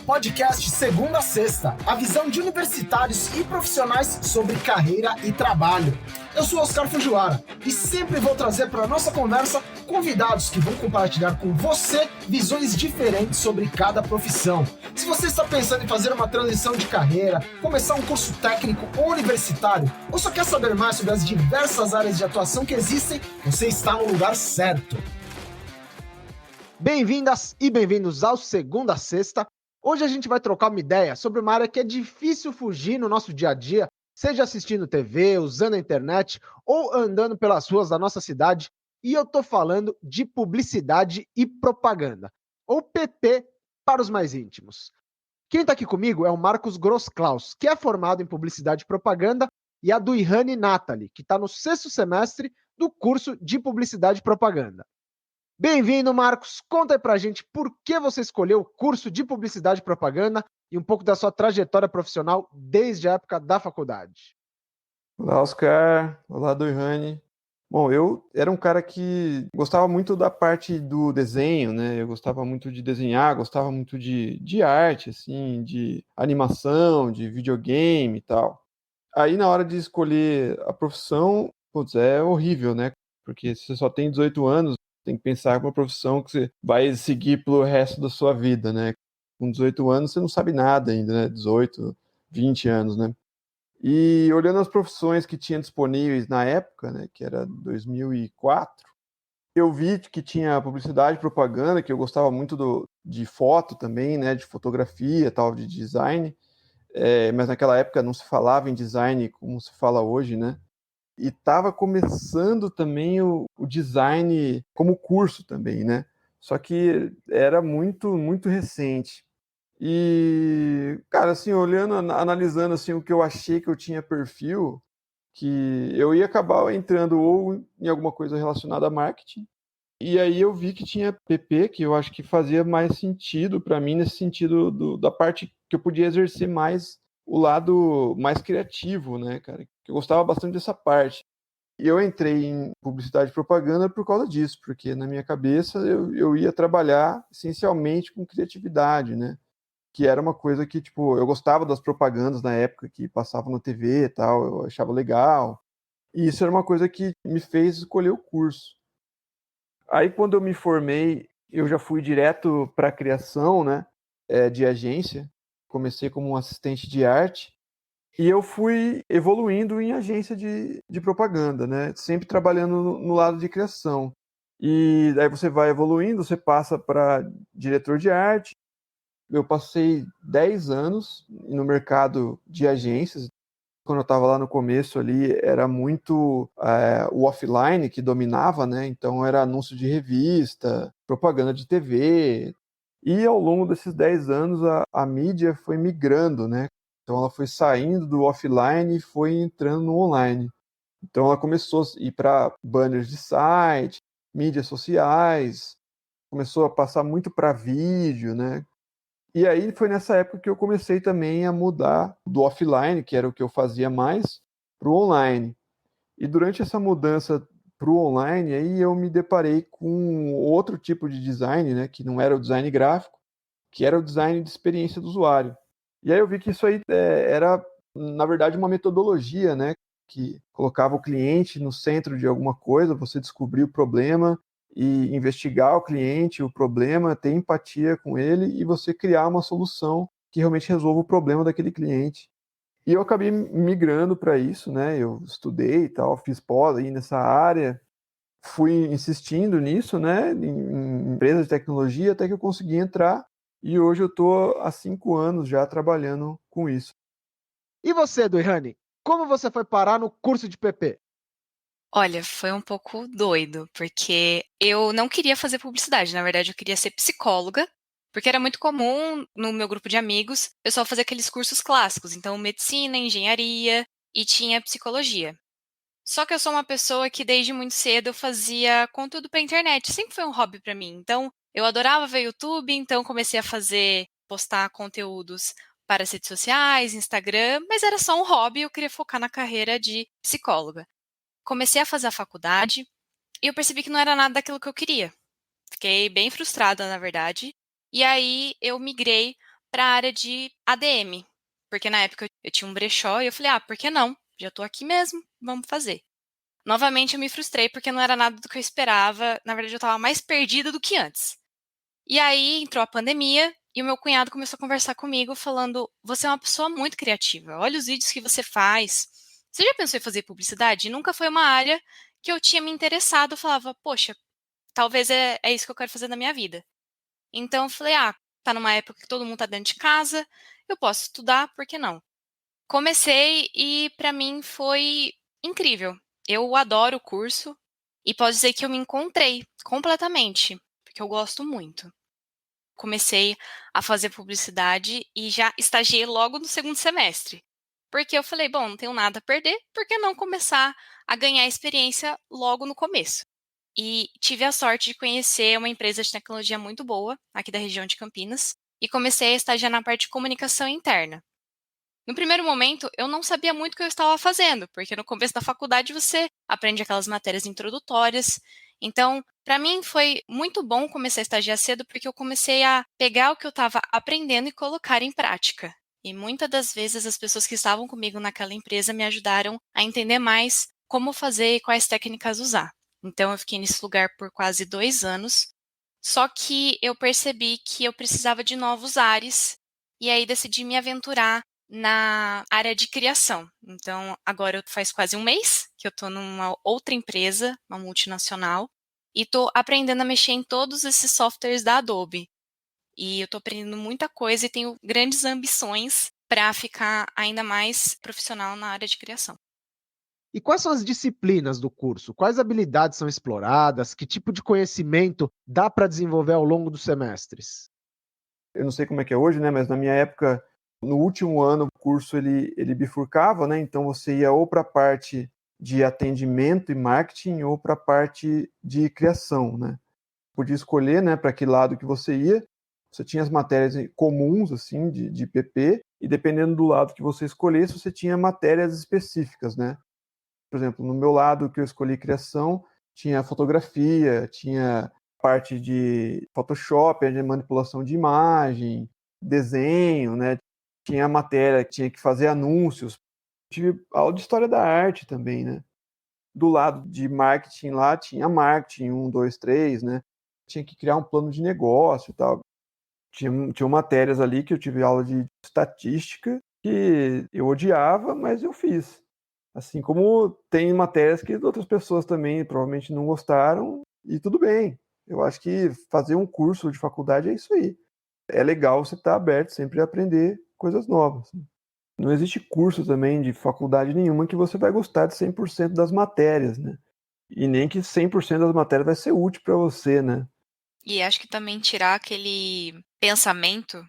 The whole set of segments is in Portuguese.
podcast Segunda a Sexta, a visão de universitários e profissionais sobre carreira e trabalho. Eu sou Oscar Fujiwara e sempre vou trazer para a nossa conversa convidados que vão compartilhar com você visões diferentes sobre cada profissão. Se você está pensando em fazer uma transição de carreira, começar um curso técnico ou universitário, ou só quer saber mais sobre as diversas áreas de atuação que existem, você está no lugar certo. Bem-vindas e bem-vindos ao Segunda a Sexta. Hoje a gente vai trocar uma ideia sobre uma área que é difícil fugir no nosso dia a dia, seja assistindo TV, usando a internet ou andando pelas ruas da nossa cidade. E eu tô falando de publicidade e propaganda, ou PP para os mais íntimos. Quem tá aqui comigo é o Marcos Grosklaus, que é formado em publicidade e propaganda, e a Duihane Nathalie, que está no 6º semestre do curso de publicidade e propaganda. Bem-vindo, Marcos. Conta aí pra gente por que você escolheu o curso de publicidade e propaganda e um pouco da sua trajetória profissional desde a época da faculdade. Olá, Oscar. Olá, Duihane. Bom, eu era um cara que gostava muito da parte do desenho, né? Eu gostava muito de desenhar, gostava muito de arte, assim, de animação, de videogame e tal. Aí, na hora de escolher a profissão, putz, é horrível, né? Porque se você só tem 18 anos, tem que pensar uma profissão que você vai seguir pelo resto da sua vida, né? Com 18 anos, você não sabe nada ainda, né? 18, 20 anos, né? E olhando as profissões que tinha disponíveis na época, né, que era 2004, eu vi que tinha publicidade e propaganda, que eu gostava muito de foto também, né, de fotografia, tal, de design, mas naquela época não se falava em design como se fala hoje, né? E estava começando também o design como curso também, né? Só que era muito recente. E, cara, assim, olhando, analisando assim o que eu achei que eu tinha perfil, que eu ia acabar entrando ou em alguma coisa relacionada a marketing. E aí eu vi que tinha PP, que eu acho que fazia mais sentido para mim nesse sentido da parte que eu podia exercer mais o lado mais criativo, né, cara? Que eu gostava bastante dessa parte. E eu entrei em publicidade e propaganda por causa disso, porque na minha cabeça eu ia trabalhar essencialmente com criatividade, né? Que era uma coisa que, tipo, eu gostava das propagandas na época que passavam na TV e tal, eu achava legal. E isso era uma coisa que me fez escolher o curso. Aí, quando eu me formei, eu já fui direto para a criação, né, de agência. Comecei como um assistente de arte e eu fui evoluindo em agência de propaganda, né, sempre trabalhando no lado de criação. E daí você vai evoluindo, você passa para diretor de arte. Eu passei 10 anos no mercado de agências. Quando eu estava lá no começo ali, era muito o offline que dominava, né? Então era anúncio de revista, propaganda de TV. E ao longo desses 10 anos, a mídia foi migrando, né? Então ela foi saindo do offline e foi entrando no online. Então ela começou a ir para banners de site, mídias sociais, começou a passar muito para vídeo, né? E aí foi nessa época que eu comecei também a mudar do offline, que era o que eu fazia mais, para o online. E durante essa mudança para o online, aí eu me deparei com outro tipo de design, né, que não era o design gráfico, que era o design de experiência do usuário. E aí eu vi que isso aí era, na verdade, uma metodologia, né, que colocava o cliente no centro de alguma coisa, você descobrir o problema e investigar o cliente, o problema, ter empatia com ele e você criar uma solução que realmente resolva o problema daquele cliente. E eu acabei migrando para isso, né? Eu estudei e tal, fiz pós aí nessa área, fui insistindo nisso, né? Em empresas de tecnologia até que eu consegui entrar e hoje eu estou há 5 anos já trabalhando com isso. E você, Duihane, como você foi parar no curso de PP? Olha, foi um pouco doido, porque eu não queria fazer publicidade, na verdade eu queria ser psicóloga, porque era muito comum no meu grupo de amigos, o pessoal fazer aqueles cursos clássicos, então medicina, engenharia e tinha psicologia. Só que eu sou uma pessoa que desde muito cedo eu fazia conteúdo pra internet, sempre foi um hobby pra mim. Então, eu adorava ver YouTube, então comecei a postar conteúdos para as redes sociais, Instagram, mas era só um hobby, eu queria focar na carreira de psicóloga. Comecei a fazer a faculdade e eu percebi que não era nada daquilo que eu queria. Fiquei bem frustrada, na verdade. E aí eu migrei para a área de ADM. Porque na época eu tinha um brechó e eu falei, por que não? Já tô aqui mesmo, vamos fazer. Novamente eu me frustrei porque não era nada do que eu esperava. Na verdade, eu estava mais perdida do que antes. E aí entrou a pandemia e o meu cunhado começou a conversar comigo falando, você é uma pessoa muito criativa, olha os vídeos que você faz. Você já pensou em fazer publicidade? E nunca foi uma área que eu tinha me interessado. Eu falava, poxa, talvez é isso que eu quero fazer na minha vida. Então eu falei, tá numa época que todo mundo tá dentro de casa, eu posso estudar, por que não? Comecei e para mim foi incrível. Eu adoro o curso e posso dizer que eu me encontrei completamente, porque eu gosto muito. Comecei a fazer publicidade e já estagiei logo no segundo semestre. Porque eu falei, bom, não tenho nada a perder, por que não começar a ganhar experiência logo no começo? E tive a sorte de conhecer uma empresa de tecnologia muito boa, aqui da região de Campinas, e comecei a estagiar na parte de comunicação interna. No primeiro momento, eu não sabia muito o que eu estava fazendo, porque no começo da faculdade você aprende aquelas matérias introdutórias. Então, para mim foi muito bom começar a estagiar cedo, porque eu comecei a pegar o que eu estava aprendendo e colocar em prática. E muitas das vezes as pessoas que estavam comigo naquela empresa me ajudaram a entender mais como fazer e quais técnicas usar. Então, eu fiquei nesse lugar por quase 2 anos. Só que eu percebi que eu precisava de novos ares, e aí decidi me aventurar na área de criação. Então, agora faz quase um mês que eu estou numa outra empresa, uma multinacional, e estou aprendendo a mexer em todos esses softwares da Adobe. E eu estou aprendendo muita coisa e tenho grandes ambições para ficar ainda mais profissional na área de criação. E quais são as disciplinas do curso? Quais habilidades são exploradas? Que tipo de conhecimento dá para desenvolver ao longo dos semestres? Eu não sei como é que é hoje, né? Mas na minha época, no último ano, o curso ele bifurcava, né? Então você ia ou para a parte de atendimento e marketing ou para a parte de criação, né? Podia escolher, né, para que lado que você ia. Você tinha as matérias comuns, assim, de PP, e dependendo do lado que você escolhesse, você tinha matérias específicas, né? Por exemplo, no meu lado que eu escolhi criação, tinha fotografia, tinha parte de Photoshop, de manipulação de imagem, desenho, né? Tinha matéria que tinha que fazer anúncios. Tive aula de história da arte também, né? Do lado de marketing lá, tinha marketing 1, 2, 3, né? Tinha que criar um plano de negócio e tal. Tinha matérias ali que eu tive aula de estatística que eu odiava, mas eu fiz. Assim como tem matérias que outras pessoas também provavelmente não gostaram, e tudo bem. Eu acho que fazer um curso de faculdade é isso aí. É legal você estar aberto sempre a aprender coisas novas. Não existe curso também de faculdade nenhuma que você vai gostar de 100% das matérias, né? E nem que 100% das matérias vai ser útil para você, né? E acho que também tirar aquele pensamento,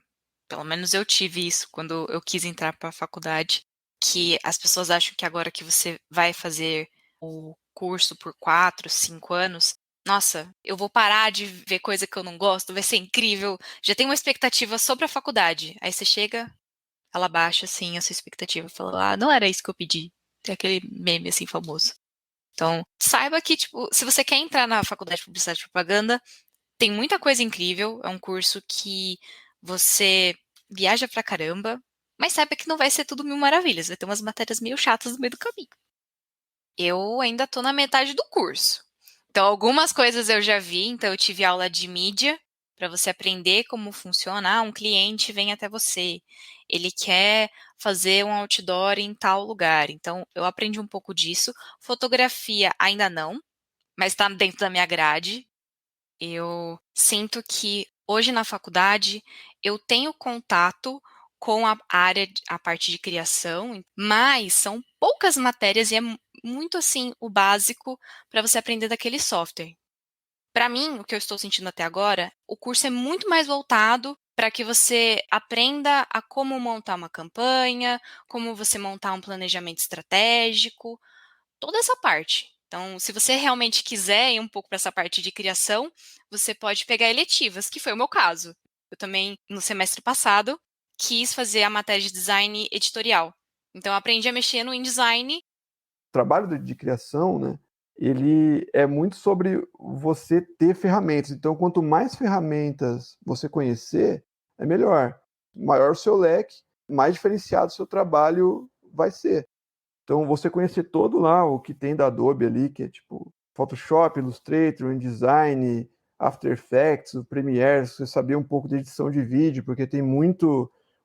pelo menos eu tive isso quando eu quis entrar para a faculdade, que as pessoas acham que agora que você vai fazer o curso por 4, 5 anos, nossa, eu vou parar de ver coisa que eu não gosto, vai ser incrível. Já tem uma expectativa sobre a faculdade. Aí você chega, ela baixa assim a sua expectativa, fala: "Ah, não era isso que eu pedi". Tem aquele meme assim famoso. Então, saiba que tipo, se você quer entrar na faculdade de publicidade e propaganda, tem muita coisa incrível, é um curso que você viaja pra caramba, mas saiba que não vai ser tudo mil maravilhas, vai ter umas matérias meio chatas no meio do caminho. Eu ainda tô na metade do curso. Então, algumas coisas eu já vi, então eu tive aula de mídia, para você aprender como funciona. Um cliente vem até você, ele quer fazer um outdoor em tal lugar. Então, eu aprendi um pouco disso. Fotografia ainda não, mas está dentro da minha grade. Eu sinto que hoje na faculdade eu tenho contato com a área, a parte de criação, mas são poucas matérias e é muito assim o básico para você aprender daquele software. Para mim, o que eu estou sentindo até agora, o curso é muito mais voltado para que você aprenda a como montar uma campanha, como você montar um planejamento estratégico, toda essa parte. Então, se você realmente quiser ir um pouco para essa parte de criação, você pode pegar eletivas, que foi o meu caso. Eu também, no semestre passado, quis fazer a matéria de design editorial. Então, eu aprendi a mexer no InDesign. O trabalho de criação, né? Ele é muito sobre você ter ferramentas. Então, quanto mais ferramentas você conhecer, é melhor. maior o seu leque, mais diferenciado o seu trabalho vai ser. Então, você conhecer todo lá o que tem da Adobe ali, que é tipo Photoshop, Illustrator, InDesign, After Effects, o Premiere, você saber um pouco de edição de vídeo, porque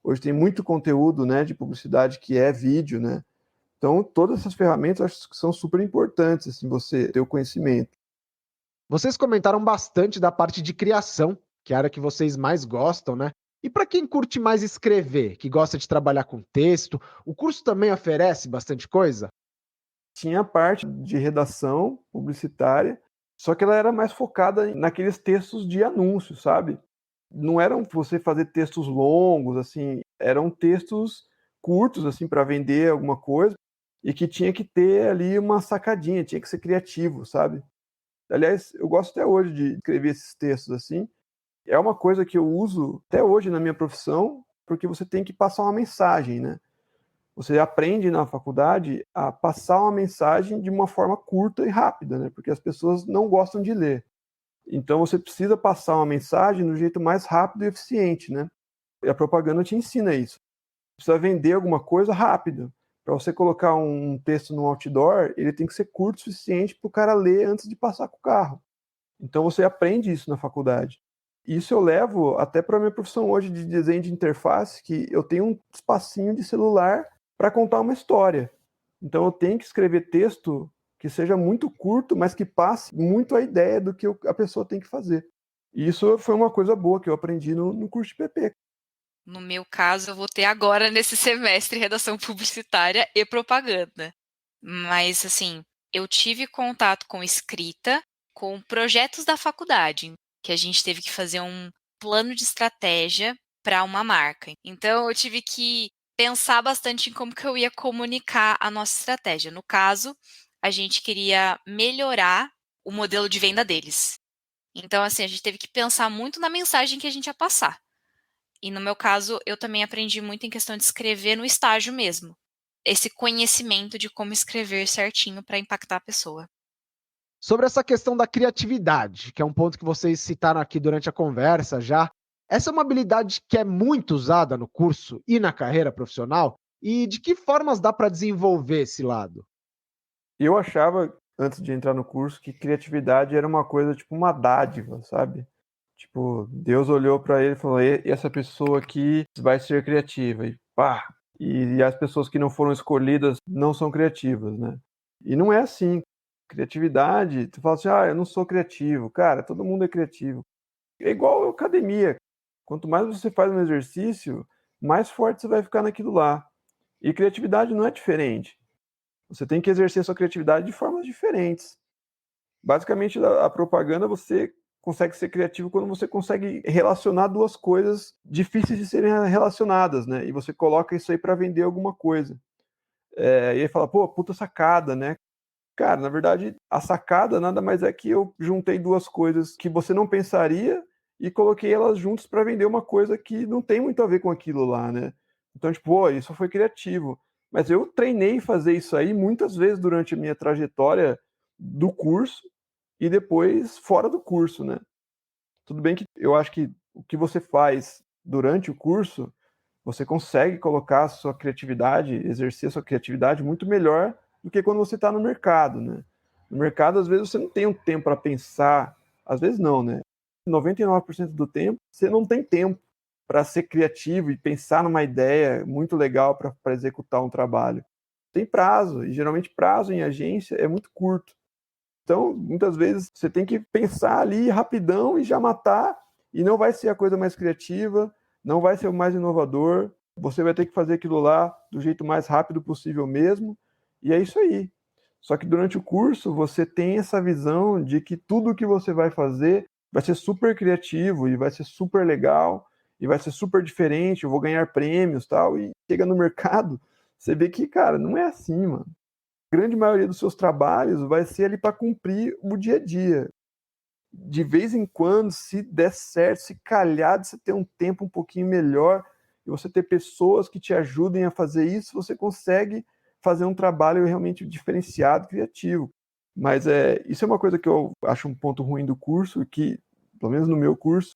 hoje tem muito conteúdo, né, de publicidade que é vídeo, né? Então, todas essas ferramentas eu acho que são super importantes, assim, você ter o conhecimento. Vocês comentaram bastante da parte de criação, que é a área que vocês mais gostam, né? E para quem curte mais escrever, que gosta de trabalhar com texto, o curso também oferece bastante coisa? Tinha a parte de redação publicitária, só que ela era mais focada naqueles textos de anúncio, sabe? Não eram você fazer textos longos, assim, eram textos curtos, assim, para vender alguma coisa, e que tinha que ter ali uma sacadinha, tinha que ser criativo, sabe? Aliás, eu gosto até hoje de escrever esses textos assim. É uma coisa que eu uso até hoje na minha profissão, porque você tem que passar uma mensagem, né? Você aprende na faculdade a passar uma mensagem de uma forma curta e rápida, né? Porque as pessoas não gostam de ler. Então você precisa passar uma mensagem do jeito mais rápido e eficiente, né? E a propaganda te ensina isso. Precisa vender alguma coisa rápido. Para você colocar um texto no outdoor, ele tem que ser curto o suficiente para o cara ler antes de passar com o carro. Então você aprende isso na faculdade. Isso eu levo até para a minha profissão hoje de desenho de interface, que eu tenho um espacinho de celular para contar uma história. Então eu tenho que escrever texto que seja muito curto, mas que passe muito a ideia do que a pessoa tem que fazer. E isso foi uma coisa boa que eu aprendi no curso de PP. No meu caso, eu vou ter agora nesse semestre redação publicitária e propaganda. Mas, assim, eu tive contato com escrita, com projetos da faculdade, que a gente teve que fazer um plano de estratégia para uma marca. Então, eu tive que pensar bastante em como que eu ia comunicar a nossa estratégia. No caso, a gente queria melhorar o modelo de venda deles. Então, assim, a gente teve que pensar muito na mensagem que a gente ia passar. E no meu caso, eu também aprendi muito em questão de escrever no estágio mesmo. Esse conhecimento de como escrever certinho para impactar a pessoa. Sobre essa questão da criatividade, que é um ponto que vocês citaram aqui durante a conversa já, essa é uma habilidade que é muito usada no curso e na carreira profissional? E de que formas dá para desenvolver esse lado? Eu achava, antes de entrar no curso, que criatividade era uma coisa, tipo, uma dádiva, sabe? Tipo, Deus olhou para ele e falou: essa pessoa aqui vai ser criativa. E pá! E as pessoas que não foram escolhidas não são criativas, né? E não é assim. Criatividade, tu fala assim: eu não sou criativo. Cara, todo mundo é criativo. É igual academia. Quanto mais você faz um exercício, mais forte você vai ficar naquilo lá. E criatividade não é diferente. Você tem que exercer sua criatividade de formas diferentes. Basicamente, a propaganda, você consegue ser criativo quando você consegue relacionar duas coisas difíceis de serem relacionadas, né? E você coloca isso aí para vender alguma coisa. E aí fala, pô, puta sacada, né? Cara, na verdade, a sacada nada mais é que eu juntei duas coisas que você não pensaria e coloquei elas juntas para vender uma coisa que não tem muito a ver com aquilo lá, né? Então, tipo, pô, isso foi criativo. Mas eu treinei fazer isso aí muitas vezes durante a minha trajetória do curso e depois fora do curso, né? Tudo bem que eu acho que o que você faz durante o curso, você consegue colocar a sua criatividade, exercer a sua criatividade muito melhor do que quando você está no mercado, né? No mercado, às vezes, você não tem um tempo para pensar, às vezes não, né? 99% do tempo, você não tem tempo para ser criativo e pensar numa ideia muito legal para executar um trabalho. Tem prazo, e geralmente prazo em agência é muito curto. Então, muitas vezes, você tem que pensar ali rapidão e já matar, e não vai ser a coisa mais criativa, não vai ser o mais inovador, você vai ter que fazer aquilo lá do jeito mais rápido possível mesmo, e é isso aí. Só que durante o curso, você tem essa visão de que tudo que você vai fazer vai ser super criativo, e vai ser super legal, e vai ser super diferente, eu vou ganhar prêmios e tal, e chega no mercado, você vê que, cara, não é assim, mano. A grande maioria dos seus trabalhos vai ser ali para cumprir o dia a dia. De vez em quando, se der certo, se calhar de você ter um tempo um pouquinho melhor e você ter pessoas que te ajudem a fazer isso, você consegue fazer um trabalho realmente diferenciado, criativo. Mas isso é uma coisa que eu acho um ponto ruim do curso, que, pelo menos no meu curso,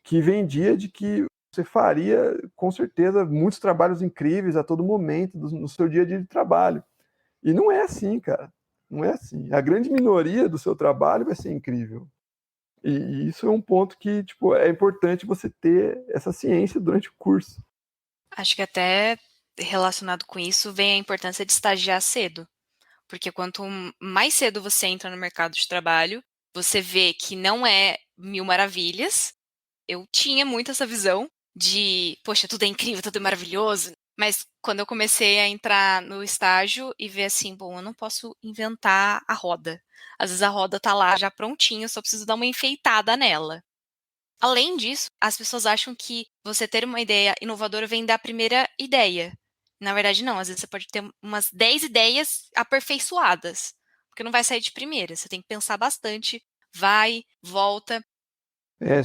que vendia de que você faria com certeza, muitos trabalhos incríveis a todo momento no seu dia a dia de trabalho. E não é assim, cara. Não é assim. A grande minoria do seu trabalho vai ser incrível. E isso é um ponto que, tipo, é importante você ter essa ciência durante o curso. Acho que até relacionado com isso vem a importância de estagiar cedo. Porque quanto mais cedo você entra no mercado de trabalho, você vê que não é mil maravilhas. Eu tinha muito essa visão de, poxa, tudo é incrível, tudo é maravilhoso. Mas quando eu comecei a entrar no estágio e ver assim, bom, eu não posso inventar a roda. Às vezes a roda tá lá já prontinha, eu só preciso dar uma enfeitada nela. Além disso, as pessoas acham que você ter uma ideia inovadora vem da primeira ideia. Na verdade, não. Às vezes você pode ter umas 10 ideias aperfeiçoadas, porque não vai sair de primeira. Você tem que pensar bastante, vai, volta.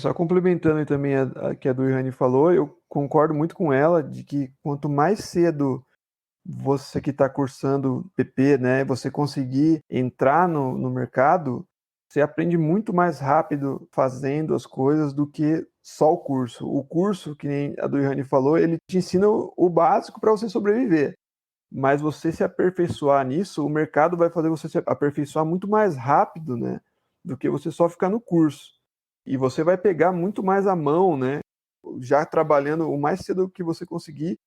Só complementando aí também a que a Duihane falou, eu concordo muito com ela de que quanto mais cedo você que está cursando PP, né, você conseguir entrar no mercado, você aprende muito mais rápido fazendo as coisas do que só o curso. O curso, que nem a Duihane falou, ele te ensina o básico para você sobreviver. Mas você se aperfeiçoar nisso, o mercado vai fazer você se aperfeiçoar muito mais rápido, né, do que você só ficar no curso. E você vai pegar muito mais a mão, né, já trabalhando o mais cedo que você conseguir.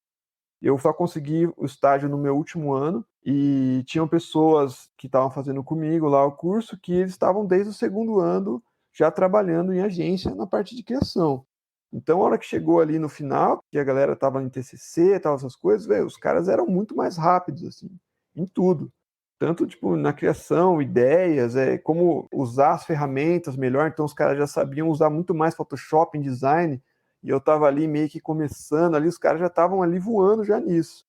Eu só consegui o estágio no meu último ano e tinham pessoas que estavam fazendo comigo lá o curso que eles estavam desde o segundo ano já trabalhando em agência na parte de criação. Então, a hora que chegou ali no final, que a galera estava em TCC, tal, essas coisas, véio, os caras eram muito mais rápidos, assim, em tudo. Tanto, tipo, na criação, ideias, como usar as ferramentas melhor. Então, os caras já sabiam usar muito mais Photoshop em design. E eu estava ali meio que começando ali, os caras já estavam ali voando já nisso.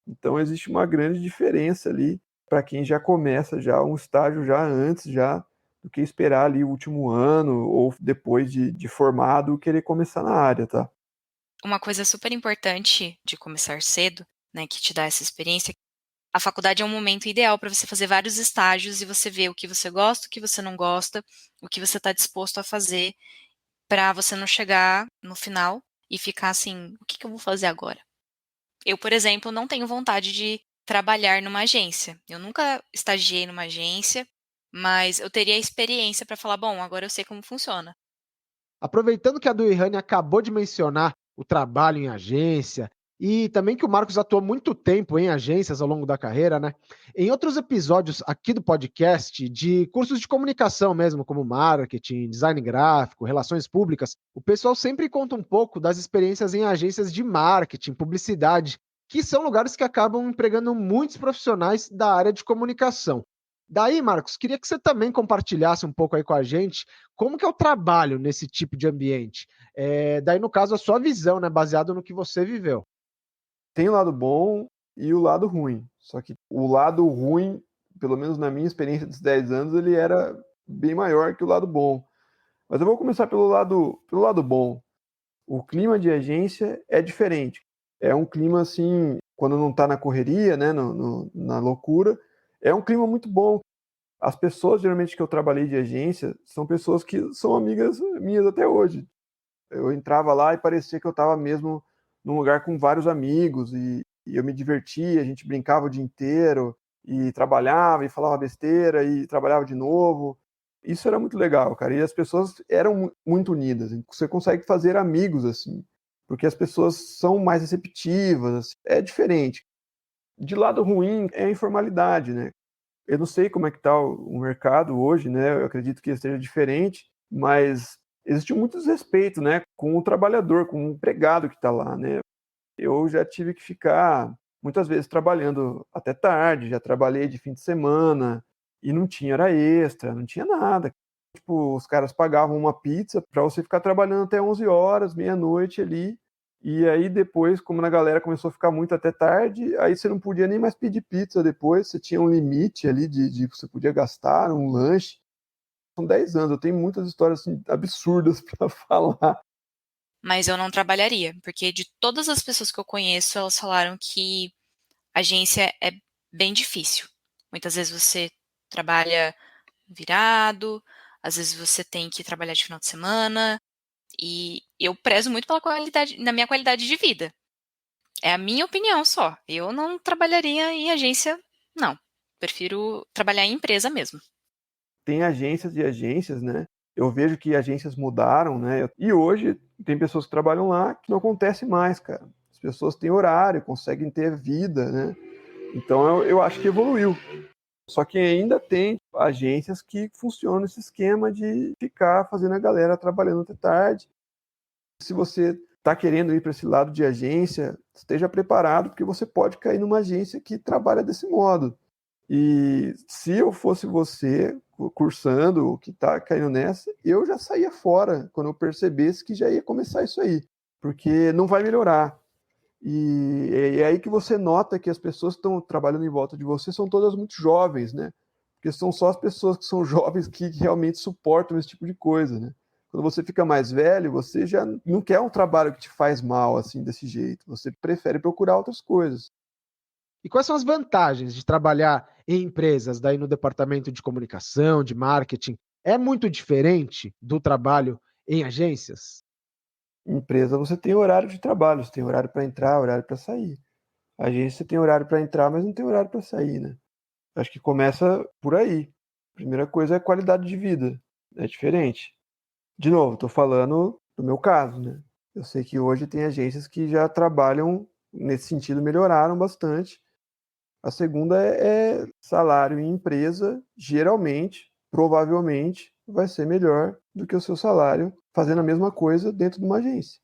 Então, existe uma grande diferença ali para quem já começa já um estágio já antes, já do que esperar ali o último ano ou depois de formado querer começar na área, tá? Uma coisa super importante de começar cedo, né, que te dá essa experiência, a faculdade é um momento ideal para você fazer vários estágios e você ver o que você gosta, o que você não gosta, o que você está disposto a fazer, para você não chegar no final e ficar assim, o que eu vou fazer agora? Eu, por exemplo, não tenho vontade de trabalhar numa agência. Eu nunca estagiei numa agência, mas eu teria a experiência para falar, bom, agora eu sei como funciona. Aproveitando que a Duihane acabou de mencionar o trabalho em agência e também que o Marcos atuou muito tempo em agências ao longo da carreira, né? Em outros episódios aqui do podcast, de cursos de comunicação mesmo, como marketing, design gráfico, relações públicas, o pessoal sempre conta um pouco das experiências em agências de marketing, publicidade, que são lugares que acabam empregando muitos profissionais da área de comunicação. Daí, Marcos, queria que você também compartilhasse um pouco aí com a gente como que é o trabalho nesse tipo de ambiente. Daí, no caso, a sua visão, né, baseado no que você viveu. Tem o lado bom e o lado ruim. Só que o lado ruim, pelo menos na minha experiência dos 10 anos, ele era bem maior que o lado bom. Mas eu vou começar pelo lado bom. O clima de agência é diferente. É um clima assim, quando não está na correria, né, na loucura, é um clima muito bom. As pessoas, geralmente, que eu trabalhei de agência, são pessoas que são amigas minhas até hoje. Eu entrava lá e parecia que eu estava mesmo num lugar com vários amigos e eu me divertia, a gente brincava o dia inteiro e trabalhava e falava besteira e trabalhava de novo. Isso era muito legal, cara. E as pessoas eram muito unidas. Você consegue fazer amigos assim, porque as pessoas são mais receptivas. Assim. É diferente. De lado ruim é a informalidade, né? Eu não sei como é que está o mercado hoje, né? Eu acredito que esteja diferente, mas existe muito desrespeito, né, com o trabalhador, com o empregado que está lá, né? Eu já tive que ficar muitas vezes trabalhando até tarde, já trabalhei de fim de semana e não tinha hora extra, não tinha nada. Tipo, os caras pagavam uma pizza para você ficar trabalhando até 11 horas, meia-noite ali. E aí depois, como a galera começou a ficar muito até tarde, aí você não podia nem mais pedir pizza depois, você tinha um limite ali de você podia gastar um lanche. São 10 anos, eu tenho muitas histórias assim, absurdas para falar. Mas eu não trabalharia, porque de todas as pessoas que eu conheço, elas falaram que agência é bem difícil. Muitas vezes você trabalha virado, às vezes você tem que trabalhar de final de semana, e eu prezo muito pela qualidade, na minha qualidade de vida. É a minha opinião só. Eu não trabalharia em agência, não. Prefiro trabalhar em empresa mesmo. Tem agências e agências, né? Eu vejo que agências mudaram, né? E hoje tem pessoas que trabalham lá que não acontece mais, cara. As pessoas têm horário, conseguem ter vida, né? Então eu acho que evoluiu. Só que ainda tem agências que funcionam nesse esquema de ficar fazendo a galera trabalhando até tarde. Se você está querendo ir para esse lado de agência, esteja preparado, porque você pode cair numa agência que trabalha desse modo. E se eu fosse você, cursando, que está caindo nessa, eu já saía fora quando eu percebesse que já ia começar isso aí, porque não vai melhorar. E é aí que você nota que as pessoas que estão trabalhando em volta de você são todas muito jovens, né? Porque são só as pessoas que são jovens que realmente suportam esse tipo de coisa, né? Quando você fica mais velho, você já não quer um trabalho que te faz mal assim desse jeito. Você prefere procurar outras coisas. E quais são as vantagens de trabalhar em empresas, daí no departamento de comunicação, de marketing? É muito diferente do trabalho em agências? Em empresa você tem horário de trabalho, você tem horário para entrar, horário para sair. A agência tem horário para entrar, mas não tem horário para sair, né? Acho que começa por aí. Primeira coisa é qualidade de vida. É diferente. De novo, estou falando do meu caso, né? Eu sei que hoje tem agências que já trabalham nesse sentido, melhoraram bastante. A segunda é salário em empresa, geralmente, provavelmente, vai ser melhor do que o seu salário fazendo a mesma coisa dentro de uma agência.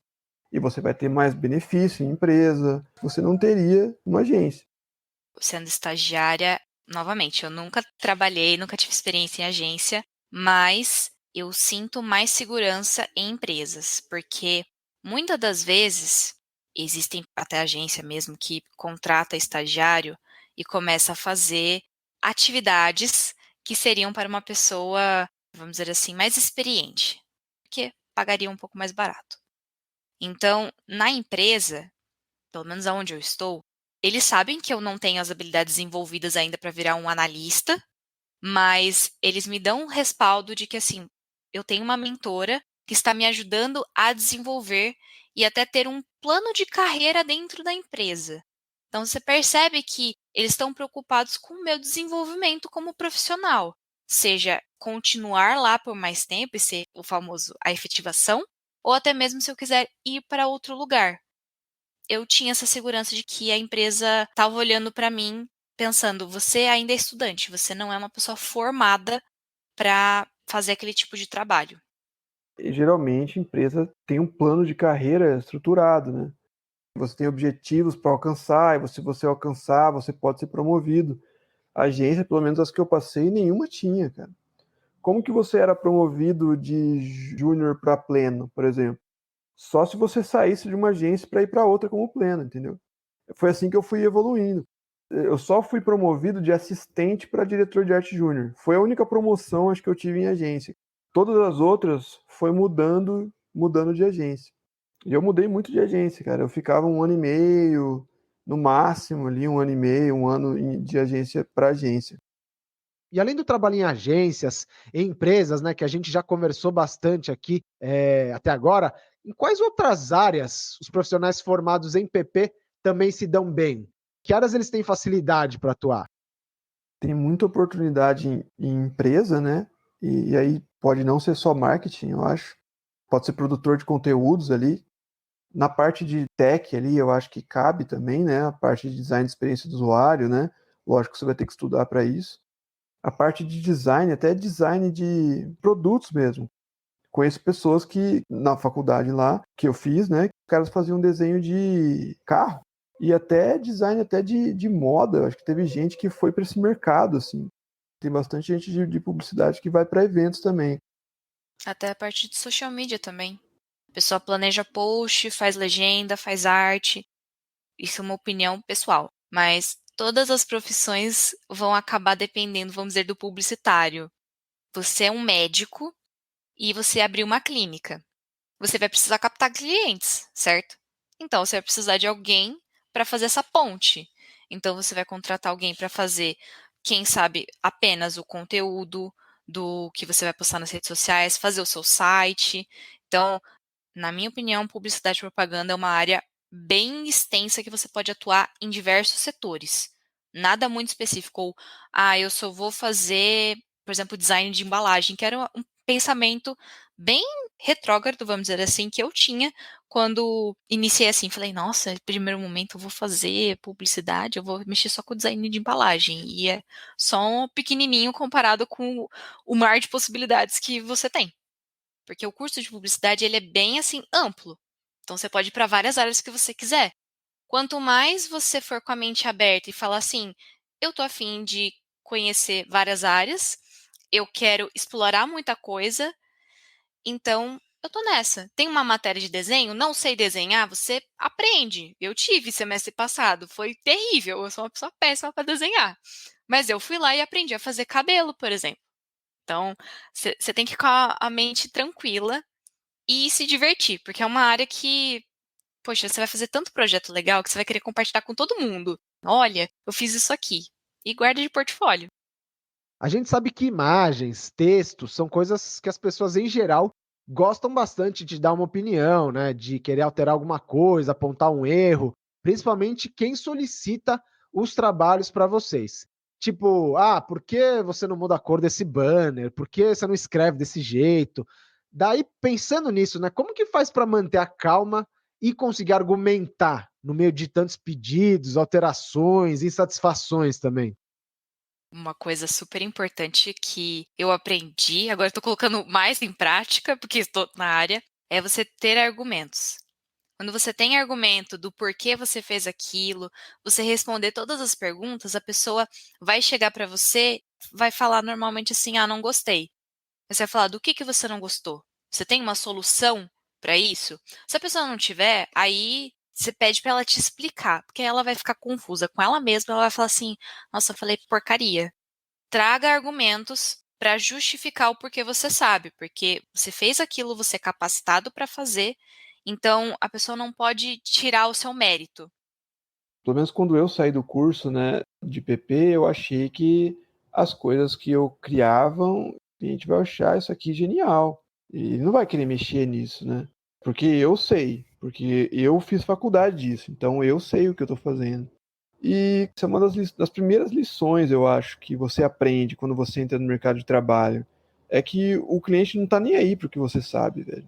E você vai ter mais benefício em empresa, que você não teria numa agência. Sendo estagiária, novamente, eu nunca trabalhei, nunca tive experiência em agência, mas eu sinto mais segurança em empresas, porque muitas das vezes existem até agência mesmo que contrata estagiário e começa a fazer atividades que seriam para uma pessoa, vamos dizer assim, mais experiente, porque pagaria um pouco mais barato. Então, na empresa, pelo menos aonde eu estou, eles sabem que eu não tenho as habilidades desenvolvidas ainda para virar um analista, mas eles me dão um respaldo de que, assim, eu tenho uma mentora que está me ajudando a desenvolver e até ter um plano de carreira dentro da empresa. Então, você percebe que eles estão preocupados com o meu desenvolvimento como profissional, seja continuar lá por mais tempo e ser o famoso a efetivação, ou até mesmo se eu quiser ir para outro lugar. Eu tinha essa segurança de que a empresa estava olhando para mim, pensando: "Você ainda é estudante, você não é uma pessoa formada para fazer aquele tipo de trabalho". E, geralmente, a empresa tem um plano de carreira estruturado, né? Você tem objetivos para alcançar, e se você alcançar, você pode ser promovido. A agência, pelo menos as que eu passei, nenhuma tinha, cara. Como que você era promovido de júnior para pleno, por exemplo? Só se você saísse de uma agência para ir para outra como pleno, entendeu? Foi assim que eu fui evoluindo. Eu só fui promovido de assistente para diretor de arte júnior. Foi a única promoção, acho que eu tive em agência. Todas as outras foi mudando de agência. E eu mudei muito de agência, cara. Eu ficava 1 ano e meio, no máximo ali 1 ano e meio, 1 ano de agência para agência. E além do trabalho em agências, em empresas, né, que a gente já conversou bastante aqui, até agora, em quais outras áreas os profissionais formados em PP também se dão bem? Que áreas eles têm facilidade para atuar? Tem muita oportunidade em empresa, né? E aí pode não ser só marketing, eu acho. Pode ser produtor de conteúdos ali. Na parte de tech ali, eu acho que cabe também, né? A parte de design de experiência do usuário, né? Lógico que você vai ter que estudar para isso. A parte de design, até design de produtos mesmo. Conheço pessoas que, na faculdade lá, que eu fiz, né? Os caras faziam desenho de carro e até design até de moda. Acho que teve gente que foi para esse mercado, assim. Tem bastante gente de publicidade que vai para eventos também. Até a parte de social media também. A pessoa planeja post, faz legenda, faz arte. Isso é uma opinião pessoal, mas todas as profissões vão acabar dependendo, vamos dizer, do publicitário. Você é um médico e você abriu uma clínica. Você vai precisar captar clientes, certo? Então você vai precisar de alguém para fazer essa ponte. Então você vai contratar alguém para fazer, quem sabe, apenas o conteúdo do que você vai postar nas redes sociais, fazer o seu site. Então, na minha opinião, publicidade e propaganda é uma área bem extensa que você pode atuar em diversos setores. Nada muito específico. Ou, eu só vou fazer, por exemplo, design de embalagem, que era um pensamento bem retrógrado, vamos dizer assim, que eu tinha quando iniciei assim. Falei, nossa, no primeiro momento eu vou fazer publicidade, eu vou mexer só com design de embalagem. E é só um pequenininho comparado com o mar de possibilidades que você tem. Porque o curso de publicidade, ele é bem, assim, amplo. Então, você pode ir para várias áreas que você quiser. Quanto mais você for com a mente aberta e falar assim, eu tô a fim de conhecer várias áreas, eu quero explorar muita coisa, então eu tô nessa. Tem uma matéria de desenho, não sei desenhar, você aprende. Eu tive semestre passado, foi terrível, eu sou uma pessoa péssima para desenhar. Mas eu fui lá e aprendi a fazer cabelo, por exemplo. Então, você tem que ir com a mente tranquila e se divertir, porque é uma área que, poxa, você vai fazer tanto projeto legal que você vai querer compartilhar com todo mundo. Olha, eu fiz isso aqui. E guarda de portfólio. A gente sabe que imagens, textos são coisas que as pessoas em geral gostam bastante de dar uma opinião, né, de querer alterar alguma coisa, apontar um erro, principalmente quem solicita os trabalhos para vocês. Tipo, por que você não muda a cor desse banner? Por que você não escreve desse jeito? Daí, pensando nisso, né, como que faz para manter a calma e conseguir argumentar no meio de tantos pedidos, alterações, insatisfações também? Uma coisa super importante que eu aprendi, agora estou colocando mais em prática, porque estou na área, é você ter argumentos. Quando você tem argumento do porquê você fez aquilo, você responder todas as perguntas, a pessoa vai chegar para você, vai falar normalmente assim: não gostei. Você vai falar: do que você não gostou? Você tem uma solução para isso? Se a pessoa não tiver, aí você pede para ela te explicar, porque ela vai ficar confusa com ela mesma, ela vai falar assim: nossa, eu falei porcaria. Traga argumentos para justificar o porquê você sabe, porque você fez aquilo, você é capacitado para fazer, então a pessoa não pode tirar o seu mérito. Pelo menos quando eu saí do curso, né, de PP, eu achei que as coisas que eu criavam, a gente vai achar isso aqui genial. E não vai querer mexer nisso, né? Porque eu sei, porque eu fiz faculdade disso, então eu sei o que eu estou fazendo. E isso é uma das primeiras lições, eu acho, que você aprende quando você entra no mercado de trabalho. É que o cliente não está nem aí para o que você sabe, velho.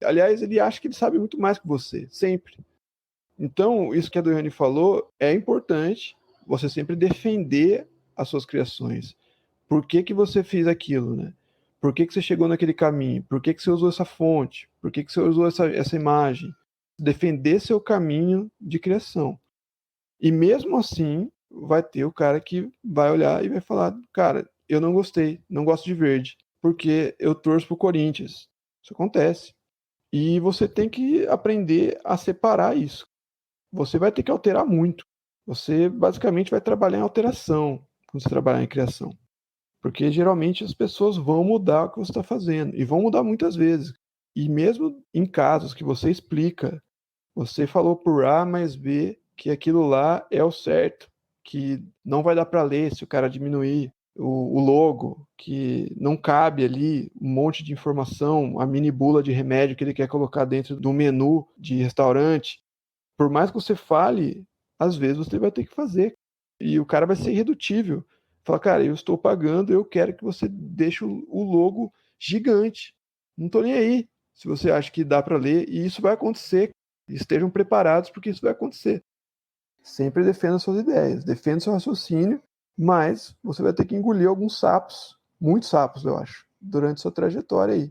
Aliás, ele acha que ele sabe muito mais que você, sempre. Então, isso que a Doiane falou é importante você sempre defender as suas criações. Por que que você fez aquilo, né? Por que que você chegou naquele caminho? Por que que você usou essa fonte? Por que que você usou essa imagem? Defender seu caminho de criação. E mesmo assim, vai ter o cara que vai olhar e vai falar: cara, eu não gostei, não gosto de verde, porque eu torço pro Corinthians. Isso acontece. E você tem que aprender a separar isso. Você vai ter que alterar muito. Você basicamente vai trabalhar em alteração quando você trabalhar em criação. Porque geralmente as pessoas vão mudar o que você está fazendo. E vão mudar muitas vezes. E mesmo em casos que você explica, você falou por A mais B que aquilo lá é o certo, que não vai dar para ler se o cara diminuir o logo, que não cabe ali um monte de informação, a mini bula de remédio que ele quer colocar dentro do menu de restaurante. Por mais que você fale, às vezes você vai ter que fazer. E o cara vai ser irredutível. Fala, cara, eu estou pagando, eu quero que você deixe o logo gigante. Não estou nem aí se você acha que dá para ler, e isso vai acontecer. Estejam preparados porque isso vai acontecer. Sempre defenda suas ideias, defenda seu raciocínio, mas você vai ter que engolir alguns sapos, muitos sapos, eu acho, durante sua trajetória aí.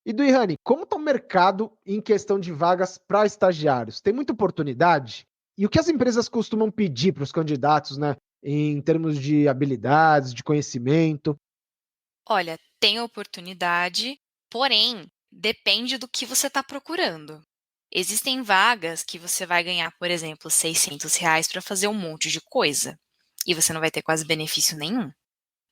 E do Ihane, como está o mercado em questão de vagas para estagiários? Tem muita oportunidade? E o que as empresas costumam pedir para os candidatos, né, em termos de habilidades, de conhecimento? Olha, tem oportunidade, porém, depende do que você está procurando. Existem vagas que você vai ganhar, por exemplo, R$ 600 para fazer um monte de coisa. E você não vai ter quase benefício nenhum.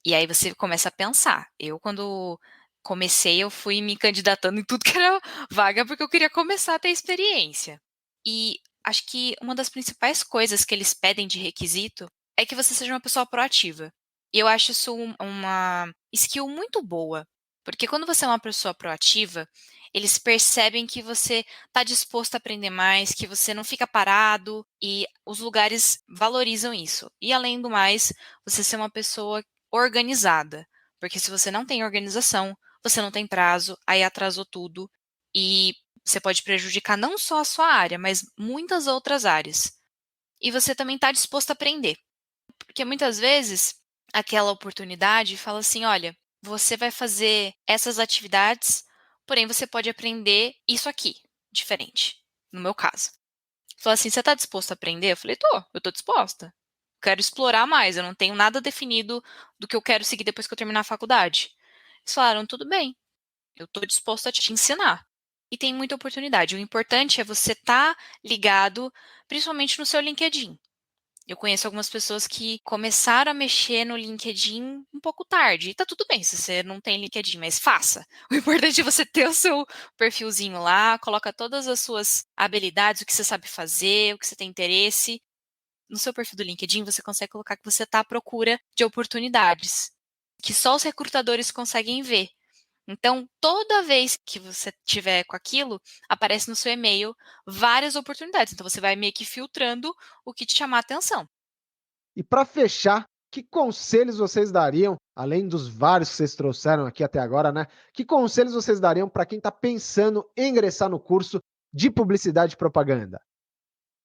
E aí você começa a pensar. Eu, quando comecei, eu fui me candidatando em tudo que era vaga, porque eu queria começar a ter experiência. E acho que uma das principais coisas que eles pedem de requisito é que você seja uma pessoa proativa. E eu acho isso uma skill muito boa, Porque quando você é uma pessoa proativa, eles percebem que você está disposto a aprender mais, que você não fica parado e os lugares valorizam isso. E além do mais, você ser uma pessoa organizada. Porque se você não tem organização, você não tem prazo, aí atrasou tudo e você pode prejudicar não só a sua área, mas muitas outras áreas. E você também está disposto a aprender. Porque muitas vezes aquela oportunidade fala assim, olha, você vai fazer essas atividades, porém você pode aprender isso aqui, diferente, no meu caso. Fala assim, você está disposto a aprender? Eu falei, eu tô disposta. Quero explorar mais, eu não tenho nada definido do que eu quero seguir depois que eu terminar a faculdade. Eles falaram, tudo bem, eu estou disposto a te ensinar. E tem muita oportunidade. O importante é você estar ligado, principalmente no seu LinkedIn. Eu conheço algumas pessoas que começaram a mexer no LinkedIn um pouco tarde. E tá tudo bem se você não tem LinkedIn, mas faça. O importante é você ter o seu perfilzinho lá, coloca todas as suas habilidades, o que você sabe fazer, o que você tem interesse. No seu perfil do LinkedIn, você consegue colocar que você está à procura de oportunidades, que só os recrutadores conseguem ver. Então, toda vez que você tiver com aquilo, aparece no seu e-mail várias oportunidades. Então, você vai meio que filtrando o que te chamar a atenção. E para fechar, que conselhos vocês dariam, além dos vários que vocês trouxeram aqui até agora, né? Que conselhos vocês dariam para quem está pensando em ingressar no curso de publicidade e propaganda?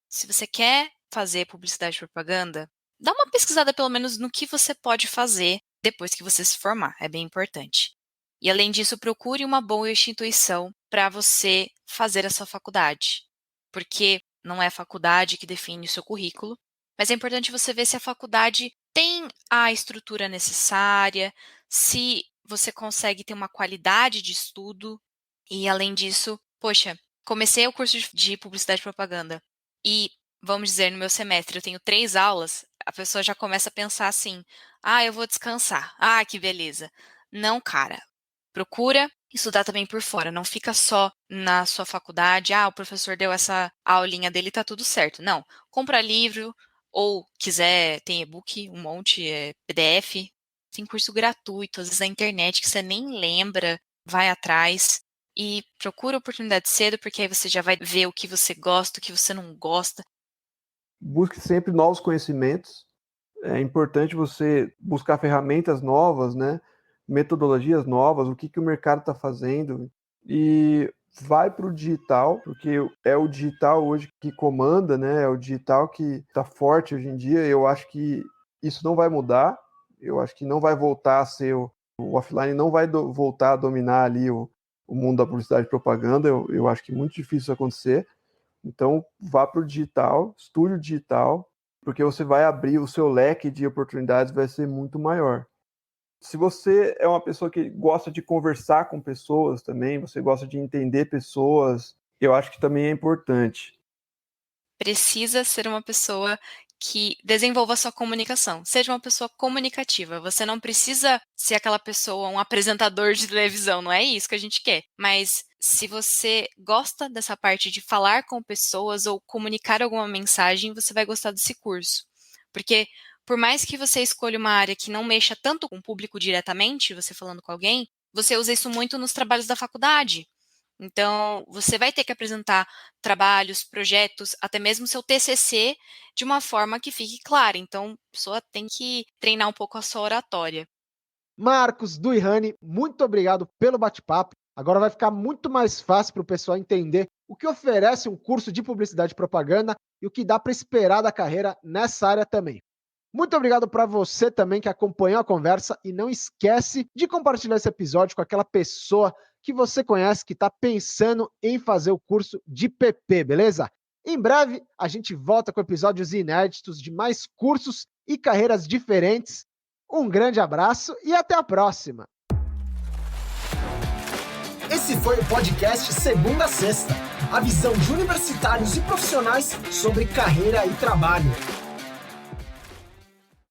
Se você quer fazer publicidade e propaganda, dá uma pesquisada pelo menos no que você pode fazer depois que você se formar. É bem importante. E além disso, procure uma boa instituição para você fazer a sua faculdade. Porque não é a faculdade que define o seu currículo, mas é importante você ver se a faculdade tem a estrutura necessária, se você consegue ter uma qualidade de estudo. E além disso, poxa, comecei o curso de publicidade e propaganda e, vamos dizer, no meu semestre eu tenho 3 aulas, a pessoa já começa a pensar assim, eu vou descansar, que beleza. Não, cara, procura estudar também por fora, não fica só na sua faculdade, o professor deu essa aulinha dele, tá tudo certo. Não, compra livro, ou quiser, tem e-book, um monte, PDF, tem curso gratuito, às vezes na internet que você nem lembra, vai atrás e procura oportunidade cedo, porque aí você já vai ver o que você gosta, o que você não gosta. Busque sempre novos conhecimentos. É importante você buscar ferramentas novas, né? Metodologias novas, o que o mercado está fazendo. E vai para o digital, porque é o digital hoje que comanda, né? É o digital que está forte hoje em dia. Eu acho que isso não vai mudar. Eu acho que não vai voltar a ser o offline, não vai voltar a dominar ali o mundo da publicidade e propaganda. Eu acho que é muito difícil isso acontecer. Então, vá para o digital, estude o digital, porque você vai abrir o seu leque de oportunidades, vai ser muito maior. Se você é uma pessoa que gosta de conversar com pessoas também, você gosta de entender pessoas, eu acho que também é importante. Precisa ser uma pessoa que desenvolva a sua comunicação. Seja uma pessoa comunicativa. Você não precisa ser aquela pessoa, um apresentador de televisão, não é isso que a gente quer. Mas se você gosta dessa parte de falar com pessoas ou comunicar alguma mensagem, você vai gostar desse curso. Porque por mais que você escolha uma área que não mexa tanto com o público diretamente, você falando com alguém, você usa isso muito nos trabalhos da faculdade. Então, você vai ter que apresentar trabalhos, projetos, até mesmo seu TCC, de uma forma que fique clara. Então, a pessoa tem que treinar um pouco a sua oratória. Marcos, Du e Rani, muito obrigado pelo bate-papo. Agora vai ficar muito mais fácil para o pessoal entender o que oferece um curso de publicidade e propaganda e o que dá para esperar da carreira nessa área também. Muito obrigado para você também que acompanhou a conversa e não esquece de compartilhar esse episódio com aquela pessoa que você conhece que está pensando em fazer o curso de PP, beleza? Em breve a gente volta com episódios inéditos de mais cursos e carreiras diferentes. Um grande abraço e até a próxima! Esse foi o podcast Segunda a Sexta, a visão de universitários e profissionais sobre carreira e trabalho.